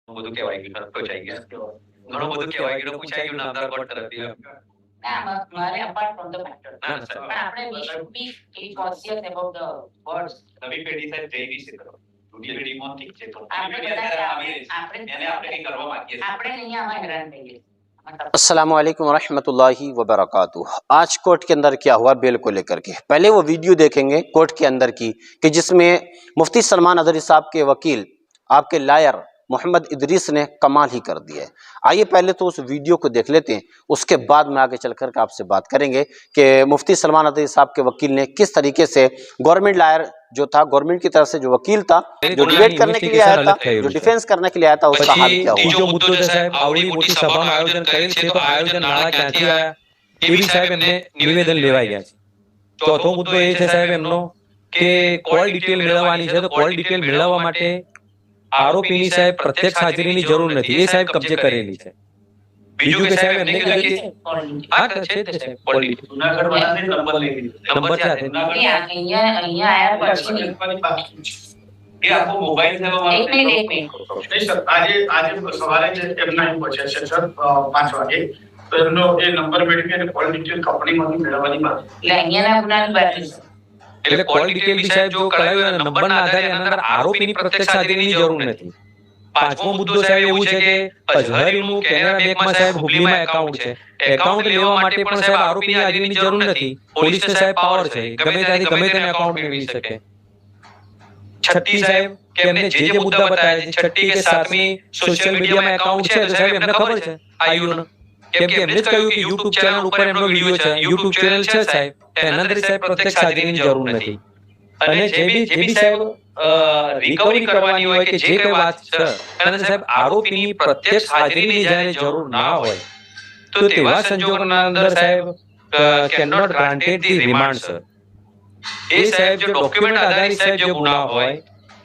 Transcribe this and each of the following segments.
બધું કહેવાય ગયું પહોંચાઈ ગયા ઘણું બધું કહેવાય ગયું પૂછાઈ ગયું નામદાર કોણ તરફથી ના મારે apart from the matter ના સર પણ આપણે we should be conscious about the words નવી પેઢી સાથે જઈ વિશે કરો જૂની પેઢીમાં ઠીક છે તો આપણે એને આપણે કઈ કરવા માંગીએ આપણે અહીંયા આમાં હેરાન થઈએ। अस्सलामु अलैकुम रहमतुल्लाहि व बरकातुहू। आज कोर्ट के अंदर क्या हुआ बेल को लेकर के, पहले वो वीडियो देखेंगे कोर्ट के अंदर की कि जिसमें मुफ्ती सलमान अदरी साहब के वकील आपके लायर मोहम्मद इदरीस ने कमाल ही कर दिया है। आइए पहले तो उस वीडियो को देख लेते हैं, उसके बाद में आगे चलकर के आपसे बात करेंगे कि मुफ्ती सलमान अदरी साहब के वकील ने किस तरीके से गवर्नमेंट लायर जो था, गवर्नमेंट की तरफ से जो वकील था, जो डिबेट करने के लिए आया था, जो डिफेंस करने के लिए आया था, उसका हाल क्या हुआ। ત્રીજો મુદ્દો છે સાહેબ, આવડી મોટી સભાનું આયોજન કરેલ છે તો આયોજન નાણા ક્યાંથી આયા એ બી સાહેબ એમને નિવેદન લેવાઈ ગયા છે। ચોથો મુદ્દો એ છે સાહેબ એમનો કે કોલ ડિટેલ મેળવવાની છે તો કોલ ડિટેલ મેળવવા માટે આરોપીની સાહેબ પ્રત્યક્ષ હાજરીની જરૂર નથી, એ સાહેબ કબજે કરેલી છે। બીજું કે સાહેબ એમને કીધું કે હા છે તે સાહેબ કોલ ડિટેલ જૂનાગઢ વાળાને નંબર લઈ લીધો નંબર છે અહીંયા આયા પછી એ આખો મોબાઈલ સેવા એક મિનિટ સર આજે સવારે જે એમના પહોંચ્યા છે સર 5 વાગે તો એમનો એ નંબર મેળવી અને કોલ ડિટેલ કંપનીમાંથી મેળવવાની વાત એટલે અહીંયાના ગુનાની વાત એટલે કોલ ડિટેલ બી સાહેબ જો કરાવ્યો અને નંબરના આધારે એના અંદર આરોપીની પ્રત્યક્ષ હાજરીની જરૂર નથી। પાંચમો મુદ્દો સાહેબ એવું છે કે અઝહરીનું કેનેરા બેંકમાં સાહેબ હુબલીમાં એકાઉન્ટ છે, એકાઉન્ટ લેવા માટે પણ સાહેબ આરોપીની હાજરીની જરૂર નથી, પોલીસને સાહેબ પાવર છે, ગમે ત્યાંથી ગમે તેને એકાઉન્ટ મેળવી શકે। છઠ્ઠી સાહેબ કે એમને જે મુદ્દા બતાવ્યા છે, છઠ્ઠી કે સાતમી સોશિયલ મીડિયામાં એકાઉન્ટ છે તો સાહેબ એમને ખબર છે આયુનો, કેમ કે એમને જ કહ્યું કે YouTube ચેનલ ઉપર એમનો વિડિયો છે, YouTube ચેનલ છે સાહેબ, એના અંદર સાહેબ પ્રત્યક્ષ હાજરીની જરૂર નથી। અને જે બી સાહેબ રિકવરી કરવાની હોય કે જે કઈ વાત છે એના સાહેબ આરોપીની પ્રત્યક્ષ હાજરીની જ્યારે જરૂર ના હોય તો તેવા સંજોગોના અંદર સાહેબ can not granted the remand sir. એ સાહેબ જો ડોક્યુમેન્ટ આધારિત સાહેબ જો ગુના હોય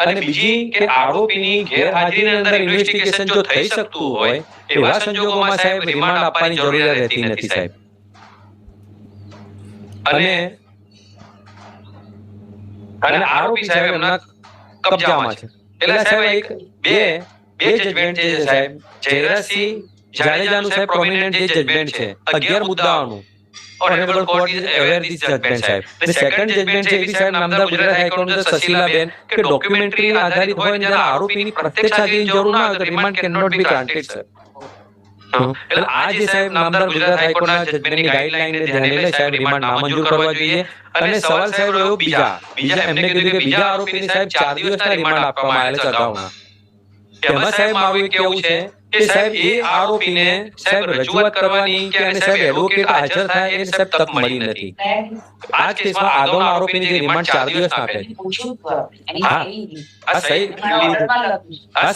અને બીજી કે આરોપીની ગેરહાજરીની અંદર ઇન્વેસ્ટિગેશન જો થઈ શકતું હોય એવા સંજોગોમાં સાહેબ રિમાન્ડ આપવાની જરૂરિયાત રહેતી નથી સાહેબ। અને આરોપી સાહેબ એમના કબજામાં છે એટલે સાહેબ એક બે જજમેન્ટ છે સાહેબ, જયરાજસિંહ જાડેજાનું સાહેબ પ્રોમિનન્ટ જે જજમેન્ટ છે 11 મુદ્દાઓનું Honorable Court is aware this judgment સાહેબ। The second judgment છે એ સાહેબ નામદાર ગુજરાત હાઈકોર્ટ સસીલાબેન કે ડોક્યુમેન્ટરી આધારિત હોય અને જ્યારે આરોપીની પ્રત્યક્ષ હાજરીની જરૂર ના હોય તો remand cannot be granted sir. એટલે આ જે સાહેબ નામદાર ગુજરાત હાઈકોર્ટના જજમેન્ટની ગાઈડલાઈનને ધ્યાને લઈ સાહેબ રિમાન્ડ નામંજૂર કરવા જોઈએ। અને સવાલ સાહેબ રહ્યો બીજા એમને કીધું કે બીજા આરોપીને સાહેબ 4 દિવસના રિમાન્ડ આપવામાં આવેલા છે અગાઉના, એમાં સાહેબ મારું કેવું છે કે સાહેબ એ આરોપીને સાહેબ રજૂઆત કરવાની કે અને સાહેબ એડવોકેટ હાજર થાય એને સાહેબ તક મળી નથી। આ કેસમાં આગળના આરોપીને જે રિમાન્ડ 4 દિવસ આપે છે આ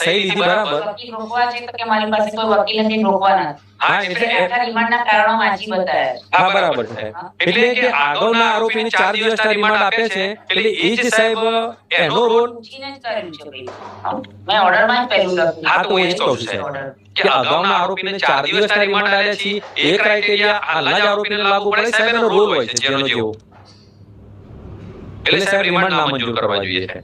સહી લીધી બરાબર રોકવા છે તો કે મારી પાસે કોઈ વકીલ નથી રોકવાના હા એટલે રિમાન્ડના કારણો વાંચી બતાવ્યા હા બરાબર છે એટલે કે આગળના આરોપીને 4 દિવસના રિમાન્ડ આપે છે એટલે એ જ સાહેબ એનો રોલ પૂછીને જ કર્યું છે મેં ઓર્ડરમાં જ પહેલું લખ્યું હા તો એ જ કહું છું કે અગાઉના આરોપીને 4 દિવસના રિમાન્ડ આપ્યા છે એ ક્રાઇટેરિયા હાલના જ આરોપીને લાગુ પડે સાહેબ એનો રોલ હોય છે જેનો જેવો, એટલે સાહેબ રિમાન્ડ નામંજૂર કરવા જોઈએ છે।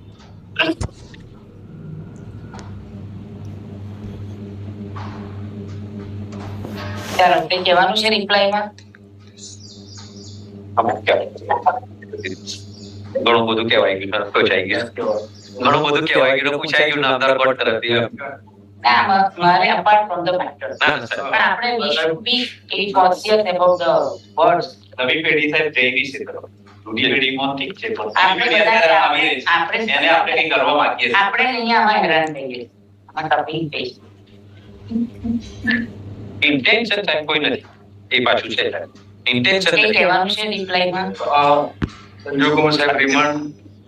ચાલો તે કહેવાનું છે રિપ્લાયમાં ઘણું બધું કહેવાય ગયું પહોંચાઈ ગયા ઘણું બધું કહેવાય ગયું પૂછાઈ ગયું નામદાર કોર્ટ તરફથી ના મારે apart from the matter ના સર પણ આપણે we should be conscious about the words નવી પેઢી સાથે જઈ વિશે કરો જૂની પેઢીમાં ઠીક છે તો આપણે એને આપણે કઈ કરવા માંગીએ આપણે અહીંયા આમાં હેરાન થઈએ આમાં તકલીફ થઈ ઇન્ટેન્શન સાહેબ કોઈ નથી એ પાછું છે ઇન્ટેન્શન તે કહેવાનું છે રિપ્લાયમાં સંજોગોમાં સાહેબ રિમાન્ડ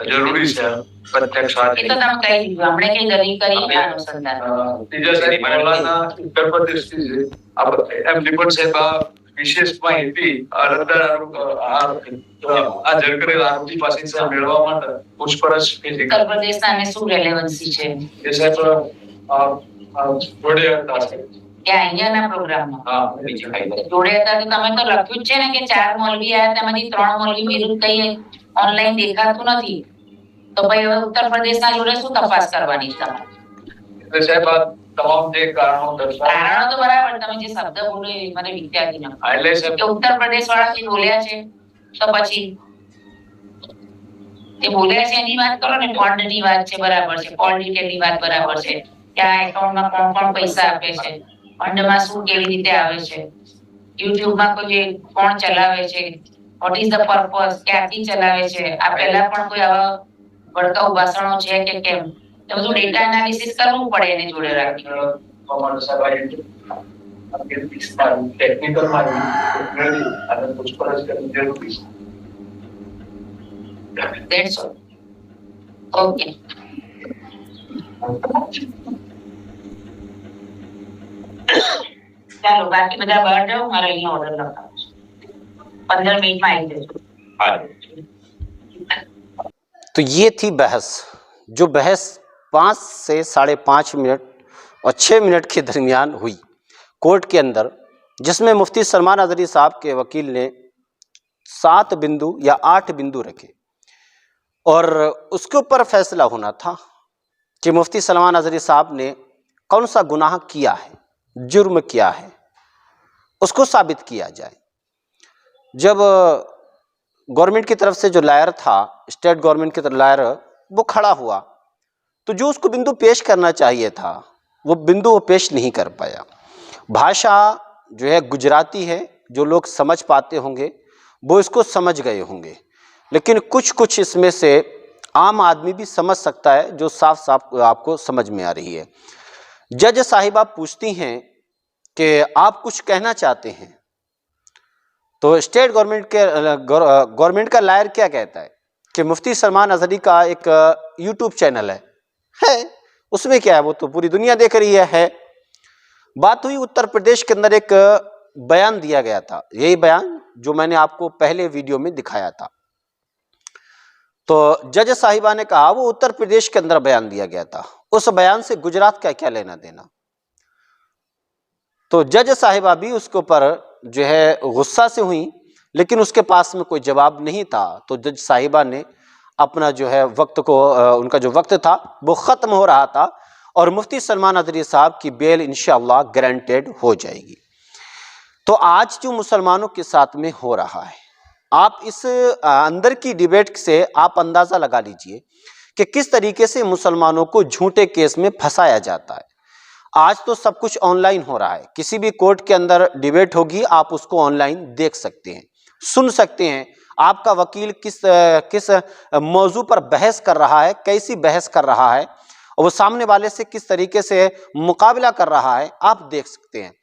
જરૂરી છે પ્રત્યક્ષ એ તો તમે કહી દીધું આપણે કઈ દલીલ કરી અનુસંધાન ત્રીજા સાહેબ મોલાના ઉત્તર પ્રદેશથી છે એમ રિપોર્ટ સાહેબ વિશેષ માહિતી આ જળકરેલ આરોપી પાસેથી સાહેબ મેળવવા માટે પૂછપરછ ઉત્તર પ્રદેશના ને શું રેલેવન્સી છે એ સાહેબ જોડે હતા ત્યાં અહીંયાના પ્રોગ્રામમાં હા બીજી ફાઇલ જોડે હતા તો તમે તો લખ્યું જ છે ને કે 4 મૌલવી આયા તેમાંથી 3 મૌલવી વિરુદ્ધ કઈ ઓનલાઈન દેખાતું નથી તો ભાઈ હવે ઉત્તર પ્રદેશના જોડે શું તપાસ કરવાની છે તમારે એટલે સાહેબ તમામ જે કારણો દર્શાવે કારણો તો બરાબર, તમે જે શબ્દ બોલો એ મને વિદ્યાર્થી ન એટલે સર કે ઉત્તર પ્રદેશ વાળા જે બોલ્યા છે તો પછી તે બોલ્યા છે એની વાત કરો ને, ફંડની વાત છે બરાબર છે, કોલ ડિટેલની વાત બરાબર છે કે આ એકાઉન્ટમાં કોણ કોણ પૈસા આપે છે, ફંડમાં શું કેવી રીતે આવે છે, યુટ્યુબમાં કોઈ કોણ ચલાવે છે, વોટ ઇઝ ધ પર્પસ, ક્યાંથી ચલાવે છે, આ પહેલા પણ કોઈ આવા ભડકાઉ ભાષણો છે કે કેમ, એ બધું ડેટા એનાલિસિસ કરવું પડે એની જોડે રાખીને. અમારો સવાલ ટેકનિકલ માં અને પૂછપરછ કરવી જરૂરી છે. That's all. Okay. ચાલો બાકી બધા બહાર જાઓ, મારે અહીંયા ઓર્ડર લખાવો છે. 15 મિનિટમાં આવી જજો. तो ये थी बहस, जो बहस 5 से 5.5 मिनट और 6 मिनट के दरमियान हुई कोर्ट के अंदर, जिसमें मुफ्ती सलमान अज़हरी साहब के वकील ने 7 बिंदु या 8 बिंदु रखे और उसके ऊपर फैसला होना था कि मुफ्ती सलमान अज़हरी साहब ने कौन सा गुनाह किया है, जुर्म किया है, उसको साबित किया जाए। जब गवर्नमेंट की तरफ से जो लायर था, स्टेट गवर्नमेंट की तरफ लायर, वो खड़ा हुआ तो जो उसको बिंदु पेश करना चाहिए था वो बिंदु वो पेश नहीं कर पाया। भाषा जो है गुजराती है, जो लोग समझ पाते होंगे वो इसको समझ गए होंगे, लेकिन कुछ कुछ इसमें से आम आदमी भी समझ सकता है जो साफ साफ आपको समझ में आ रही है। जज साहिबा पूछती हैं कि आप कुछ कहना चाहते हैं, तो स्टेट गवर्नमेंट का लायर क्या कहता है कि मुफ्ती सलमान अज़हरी का एक यूट्यूब चैनल है, उसमें क्या है, वो तो पूरी दुनिया देख रही है। बात हुई उत्तर प्रदेश के अंदर, एक बयान दिया गया था, यही बयान जो मैंने आपको पहले वीडियो में दिखाया था। तो जज साहिबा ने कहा वो उत्तर प्रदेश के अंदर बयान दिया गया था, उस बयान से गुजरात का क्या लेना देना। तो जज साहिबा भी उसके ऊपर जो है गुस्सा से हुई, लेकिन उसके पास में कोई जवाब नहीं था। तो जज साहिबा ने अपना जो है वक्त को, उनका जो वक्त था वो ख़त्म हो रहा था और मुफ्ती सलमान अज़हरी साहब की बेल इंशाअल्लाह गारंटेड हो जाएगी। तो आज जो मुसलमानों के साथ में हो रहा है, आप इस अंदर की डिबेट से आप अंदाज़ा लगा लीजिए कि किस तरीके से मुसलमानों को झूठे केस में फंसाया जाता है। आज तो सब कुछ ऑनलाइन हो रहा है, किसी भी कोर्ट के अंदर डिबेट होगी आप उसको ऑनलाइन देख सकते हैं, सुन सकते हैं, आपका वकील किस मौजू पर बहस कर रहा है, कैसी बहस कर रहा है, और वो सामने वाले से किस तरीके से मुकाबला कर रहा है, आप देख सकते हैं।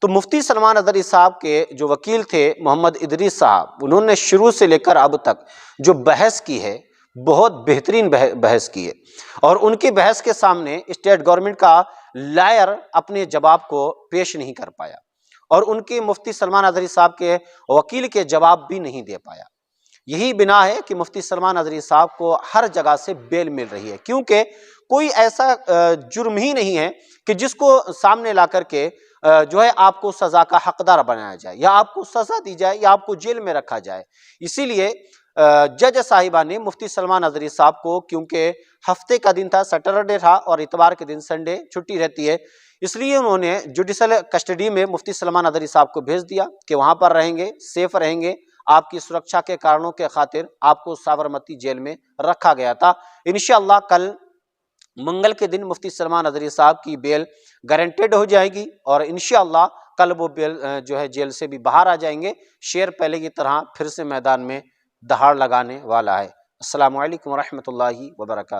तो मुफ्ती सलमान अज़हरी साहब के जो वकील थे मोहम्मद इदरीस साहब, उन्होंने शुरू से लेकर अब तक जो बहस की है बहुत बेहतरीन बहस की है, और उनकी बहस के सामने स्टेट गवर्नमेंट का लायर अपने जवाब को पेश नहीं कर पाया और उनके मुफ्ती सलमान अज़हरी साहब के वकील के जवाब भी नहीं दे पाया। यही बिना है कि मुफ्ती सलमान अज़हरी साहब को हर जगह से बेल मिल रही है, क्योंकि कोई ऐसा जुर्म ही नहीं है कि जिसको सामने ला करके जो है आपको सज़ा का हकदार बनाया जाए या आपको सज़ा दी जाए या आपको जेल में रखा जाए। इसीलिए जज साहिबा ने मुफ्ती सलमान अज़हरी साहब को, क्योंकि हफ्ते का दिन था, सैटरडे था और इतवार के दिन संडे छुट्टी रहती है, इसलिए उन्होंने जुडिशल कस्टडी में मुफ्ती सलमान अज़हरी साहब को भेज दिया कि वहाँ पर रहेंगे, सेफ रहेंगे, आपकी सुरक्षा के कारणों के खातिर आपको साबरमती जेल में रखा गया था। इंशाअल्लाह कल मंगल के दिन मुफ्ती सलमान अज़हरी साहब की बेल गारंटेड हो जाएगी और इंशाअल्लाह कल वो बेल जो है जेल से भी बाहर आ जाएंगे। शेर पहले की तरह फिर से मैदान में दहाड़ लगाने वाला है। अस्सलामु अलैकुम रहमतुल्लाहि व बरकातहू।